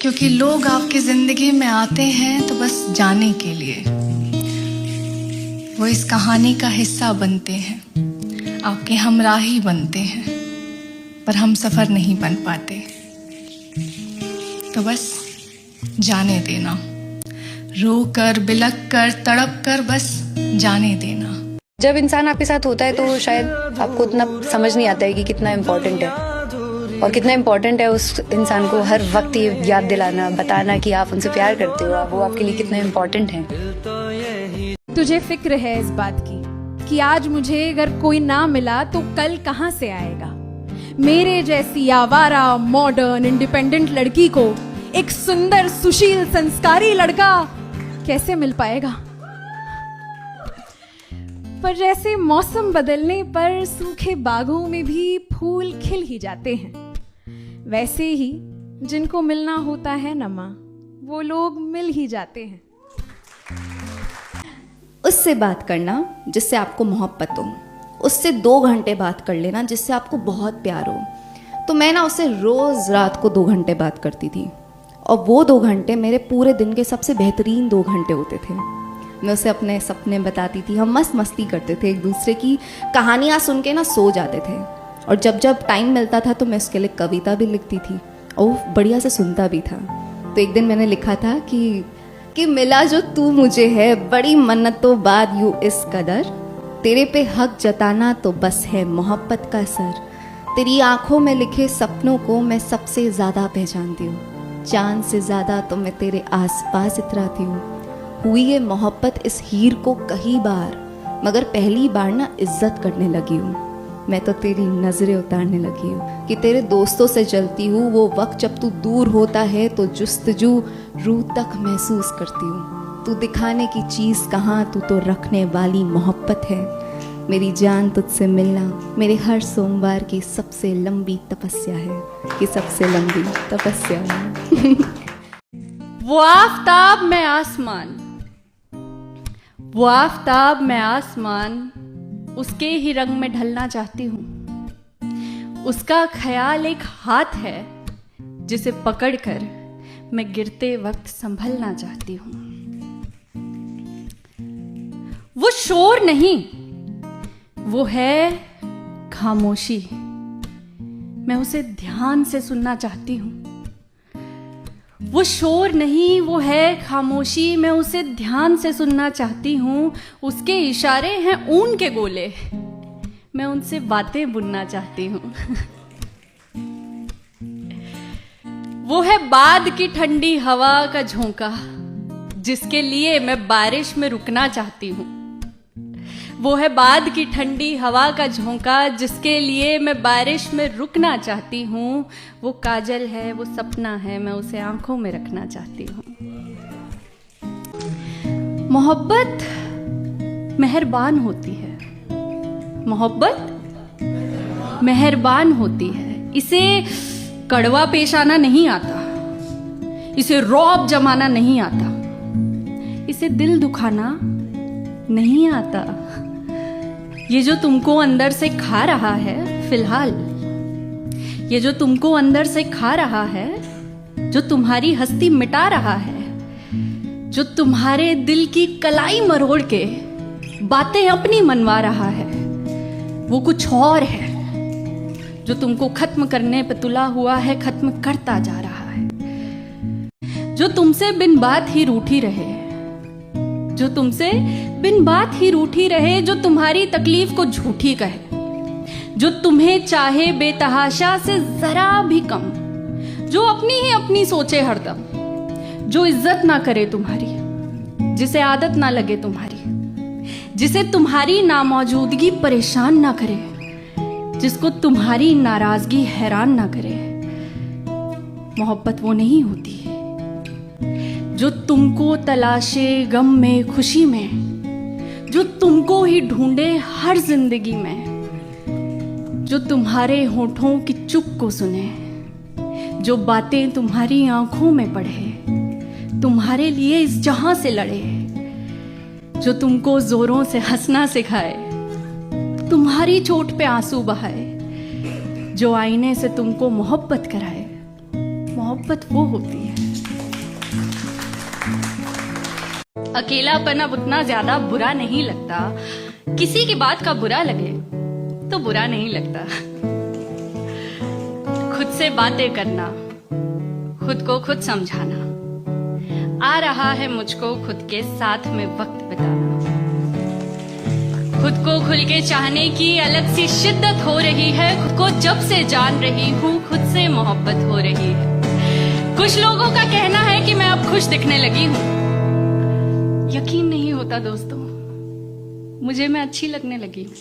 क्योंकि लोग आपकी जिंदगी में आते हैं तो बस जाने के लिए, वो इस कहानी का हिस्सा बनते हैं, आपके हमराही बनते हैं, पर हम सफर नहीं बन पाते। तो बस जाने देना, रो कर, बिलक कर, तड़प कर, बस जाने देना। जब इंसान आपके साथ होता है तो शायद आपको उतना समझ नहीं आता है कि कितना इम्पोर्टेंट है, और कितना इम्पोर्टेंट है उस इंसान को हर वक्त ये याद दिलाना, बताना कि आप उनसे प्यार करते हो, वो आपके लिए कितना इम्पोर्टेंट है। तुझे फिक्र है इस बात की कि आज मुझे अगर कोई ना मिला तो कल कहाँ से आएगा। मेरे जैसी आवारा, मॉडर्न, इंडिपेंडेंट लड़की को एक सुंदर, सुशील, संस्कारी लड़का कैसे मिल पाएगा। पर जैसे मौसम बदलने पर सूखे बागों में भी फूल खिल ही जाते हैं, वैसे ही जिनको मिलना होता है ना माँ, वो लोग मिल ही जाते हैं। उससे बात करना जिससे आपको मोहब्बत हो, उससे 2 घंटे बात कर लेना जिससे आपको बहुत प्यार हो। तो मैं ना उससे रोज़ रात को 2 घंटे बात करती थी, और वो 2 घंटे मेरे पूरे दिन के सबसे बेहतरीन 2 घंटे होते थे। मैं उसे अपने सपने बताती थी, हम मस्त मस्ती करते थे, एक दूसरे की कहानियाँ सुन के ना सो जाते थे। और जब जब टाइम मिलता था तो मैं उसके लिए कविता भी लिखती थी, और वो बढ़िया से सुनता भी था। तो एक दिन मैंने लिखा था कि मिला जो तू मुझे है, बड़ी मन्नतों बाद यूँ इस कदर, तेरे पे हक जताना तो बस है मोहब्बत का असर। तेरी आंखों में लिखे सपनों को मैं सबसे ज़्यादा पहचानती हूँ, चांद से ज़्यादा तो मैं तेरे आसपास इतराती हूँ। हुई ये मोहब्बत इस हीर को कई बार, मगर पहली बार ना इज्जत करने लगी हूँ। मैं तो तेरी नज़रें उतारने लगी हूँ कि तेरे दोस्तों से जलती हूँ। वो वक्त जब तू दूर होता है तो जुस्तजू रूह तक महसूस करती हूँ। तू दिखाने की चीज़ कहाँ, तू तो रखने वाली मोहब्बत है। मेरी जान तुझसे मिलना मेरे हर सोमवार की सबसे लंबी तपस्या है, कि सबसे लंबी तपस्या है। वो आफताब में आसमान, वो आफताब में आसमान, उसके ही रंग में ढलना चाहती हूँ। उसका ख्याल एक हाथ है जिसे पकड़कर मैं गिरते वक्त संभलना चाहती हूँ। वो शोर नहीं, वो है खामोशी, मैं उसे ध्यान से सुनना चाहती हूँ। वो शोर नहीं, वो है खामोशी, मैं उसे ध्यान से सुनना चाहती हूँ। उसके इशारे हैं ऊन के गोले, मैं उनसे बातें बुनना चाहती हूँ। वो है बाद की ठंडी हवा का झोंका, जिसके लिए मैं बारिश में रुकना चाहती हूँ। वो है बाद की ठंडी हवा का झोंका, जिसके लिए मैं बारिश में रुकना चाहती हूँ। वो काजल है, वो सपना है, मैं उसे आंखों में रखना चाहती हूँ। मोहब्बत मेहरबान होती है, मोहब्बत मेहरबान होती है। इसे कड़वा पेश आना नहीं आता, इसे रौब जमाना नहीं आता, इसे दिल दुखाना नहीं आता। ये जो तुमको अंदर से खा रहा है फिलहाल, ये जो तुमको अंदर से खा रहा है, जो तुम्हारी हस्ती मिटा रहा है, जो तुम्हारे दिल की कलाई मरोड़ के बातें अपनी मनवा रहा है, वो कुछ और है जो तुमको खत्म करने पे तुला हुआ है, खत्म करता जा रहा है। जो तुमसे बिन बात ही रूठी रहे, जो तुमसे बिन बात ही रूठी रहे, जो तुम्हारी तकलीफ को झूठी कहे, जो तुम्हें चाहे बेतहाशा से जरा भी कम, जो अपनी ही अपनी सोचे हरदम, जो इज्जत ना करे तुम्हारी, जिसे आदत ना लगे तुम्हारी, जिसे तुम्हारी नामौजूदगी परेशान ना करे, जिसको तुम्हारी नाराजगी हैरान ना करे। मोहब्बत वो नहीं होती है जो तुमको तलाशे गम में खुशी में, जो तुमको ही ढूंढे हर जिंदगी में, जो तुम्हारे होठों की चुप को सुने, जो बातें तुम्हारी आंखों में पढ़े, तुम्हारे लिए इस जहां से लड़े, जो तुमको जोरों से हंसना सिखाए, तुम्हारी चोट पे आंसू बहाए, जो आईने से तुमको मोहब्बत कराए। मोहब्बत वो होती है अकेलापन अब उतना ज्यादा बुरा नहीं लगता, किसी की बात का बुरा लगे तो बुरा नहीं लगता। खुद से बातें करना, खुद को खुद समझाना, आ रहा है मुझको खुद के साथ में वक्त बिताना। खुद को खुल के चाहने की अलग सी शिद्दत हो रही है, खुद को जब से जान रही हूँ खुद से मोहब्बत हो रही है। कुछ लोगों का कहना है कि मैं अब खुश दिखने लगी हूँ, यकीन नहीं होता दोस्तों, मुझे मैं अच्छी लगने लगी हूँ।